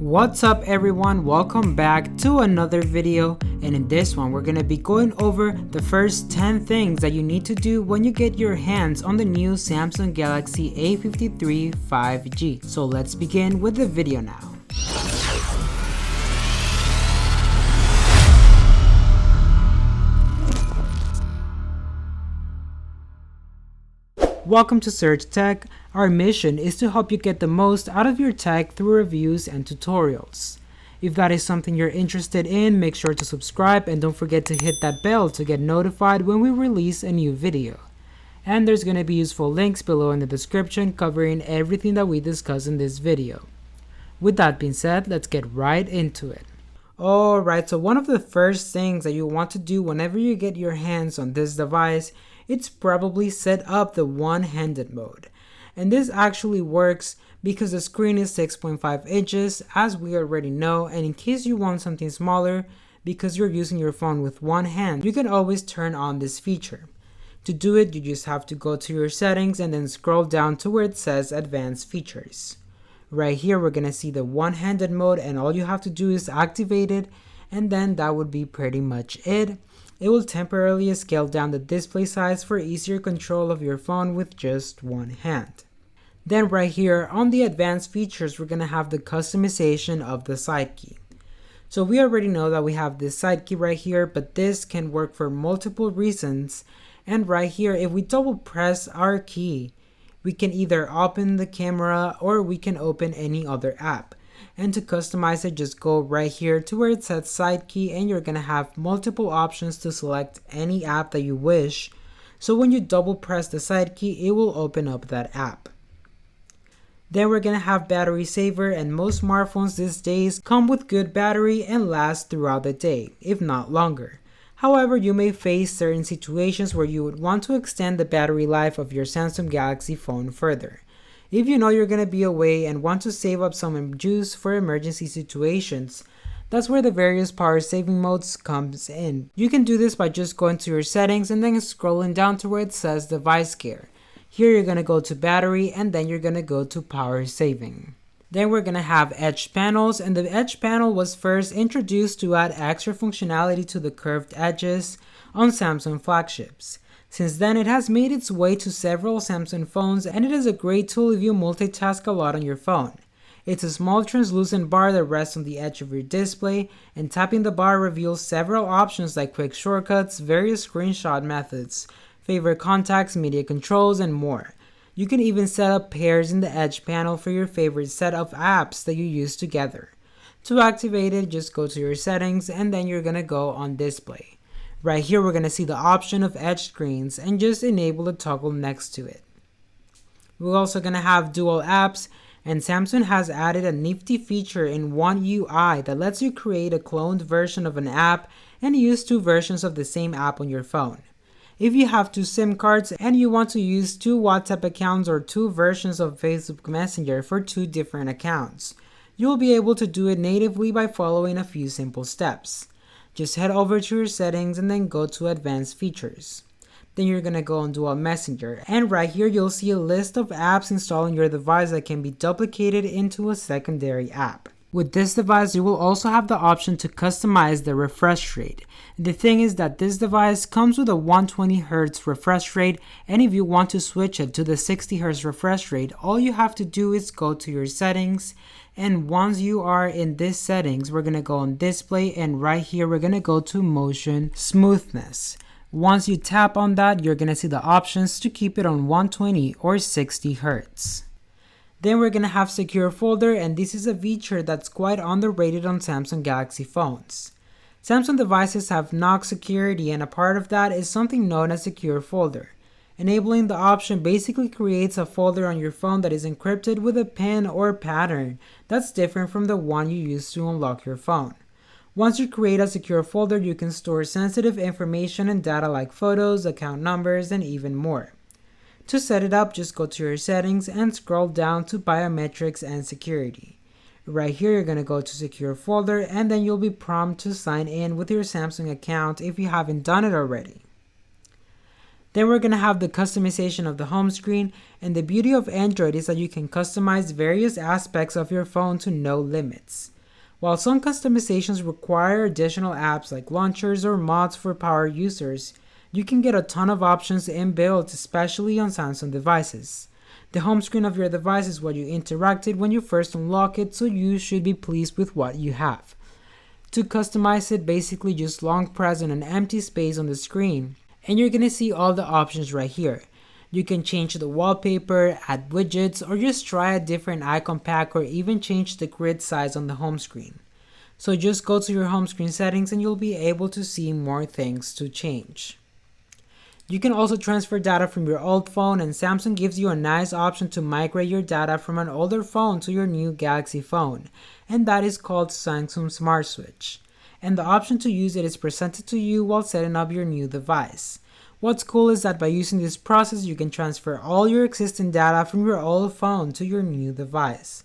What's up everyone, welcome back to another video, and in this one we're gonna be going over the first 10 things that you need to do when you get your hands on the new Samsung Galaxy A53 5G. So let's begin with the video now. Welcome to Search Tech. Our mission is to help you get the most out of your tech through reviews and tutorials. If that is something you're interested in, make sure to subscribe and don't forget to hit that bell to get notified when we release a new video. And there's going to be useful links below in the description covering everything that we discuss in this video. With that being said, let's get right into it. Alright, so one of the first things that you want to do whenever you get your hands on this device, it's probably set up the one-handed mode. And this actually works because the screen is 6.5 inches as we already know, and in case you want something smaller because you're using your phone with one hand, you can always turn on this feature. To do it, you just have to go to your settings and then scroll down to where it says advanced features. Right here we're gonna see the one-handed mode, and all you have to do is activate it, and then that would be pretty much it. It will temporarily scale down the display size for easier control of your phone with just one hand. Then right here on the advanced features, we're going to have the customization of the side key. So we already know that we have this side key right here, but this can work for multiple reasons. And right here, if we double press our key, we can either open the camera or we can open any other app. And to customize it, just go right here to where it says side key, and you're going to have multiple options to select any app that you wish. So when you double press the side key, it will open up that app. Then we're going to have battery saver, and most smartphones these days come with good battery and last throughout the day, if not longer. However, you may face certain situations where you would want to extend the battery life of your Samsung Galaxy phone further. If you know you're going to be away and want to save up some juice for emergency situations, that's where the various power saving modes comes in. You can do this by just going to your settings and then scrolling down to where it says device care. Here you're going to go to battery, and then you're going to go to power saving. Then we're going to have edge panels, and the edge panel was first introduced to add extra functionality to the curved edges on Samsung flagships. Since then, it has made its way to several Samsung phones, and it is a great tool if you multitask a lot on your phone. It's a small translucent bar that rests on the edge of your display, and tapping the bar reveals several options like quick shortcuts, various screenshot methods, favorite contacts, media controls, and more. You can even set up pairs in the edge panel for your favorite set of apps that you use together. To activate it, just go to your settings, and then you're gonna go on display. Right here we're going to see the option of edge screens, and just enable the toggle next to it. We're also going to have dual apps, and Samsung has added a nifty feature in One UI that lets you create a cloned version of an app and use two versions of the same app on your phone. If you have two SIM cards and you want to use two WhatsApp accounts or two versions of Facebook Messenger for two different accounts, you'll be able to do it natively by following a few simple steps. Just head over to your settings and then go to advanced features. Then you're going to go on Dual Messenger, and right here you'll see a list of apps installed on your device that can be duplicated into a secondary app. With this device, you will also have the option to customize the refresh rate. The thing is that this device comes with a 120Hz refresh rate, and if you want to switch it to the 60Hz refresh rate, all you have to do is go to your settings, and once you are in this settings, we're going to go on display, and right here we're going to go to motion smoothness. Once you tap on that, you're going to see the options to keep it on 120 or 60 Hz. Then we're going to have secure folder, and this is a feature that's quite underrated on Samsung Galaxy phones. Samsung devices have knock security, and a part of that is something known as secure folder. Enabling the option basically creates a folder on your phone that is encrypted with a pin or pattern that's different from the one you use to unlock your phone. Once you create a secure folder, you can store sensitive information and data like photos, account numbers, and even more. To set it up, just go to your settings and scroll down to biometrics and security. Right here, you're going to go to secure folder, and then you'll be prompted to sign in with your Samsung account if you haven't done it already. Then we're going to have the customization of the home screen, and the beauty of Android is that you can customize various aspects of your phone to no limits. While some customizations require additional apps like launchers or mods for power users, you can get a ton of options inbuilt, especially on Samsung devices. The home screen of your device is what you interacted when you first unlock it, so you should be pleased with what you have. To customize it, basically just long press on an empty space on the screen, and you're going to see all the options right here. You can change the wallpaper, add widgets, or just try a different icon pack, or even change the grid size on the home screen. So just go to your home screen settings and you'll be able to see more things to change. You can also transfer data from your old phone, and Samsung gives you a nice option to migrate your data from an older phone to your new Galaxy phone, and that is called Samsung Smart Switch. And the option to use it is presented to you while setting up your new device. What's cool is that by using this process, you can transfer all your existing data from your old phone to your new device.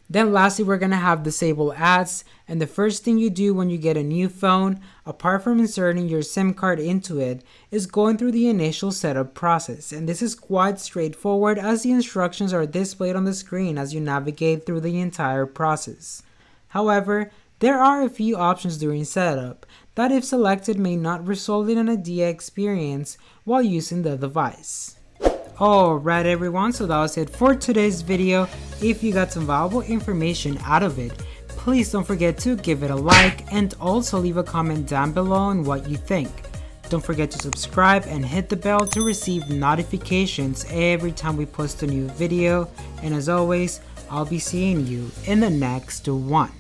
Then lastly, we're going to have disable ads, and the first thing you do when you get a new phone, apart from inserting your SIM card into it, is going through the initial setup process, and this is quite straightforward as the instructions are displayed on the screen as you navigate through the entire process. However, there are a few options during setup that, if selected, may not result in an idea experience while using the device. Alright everyone, so that was it for today's video. If you got some valuable information out of it, please don't forget to give it a like and also leave a comment down below on what you think. Don't forget to subscribe and hit the bell to receive notifications every time we post a new video, and as always, I'll be seeing you in the next one.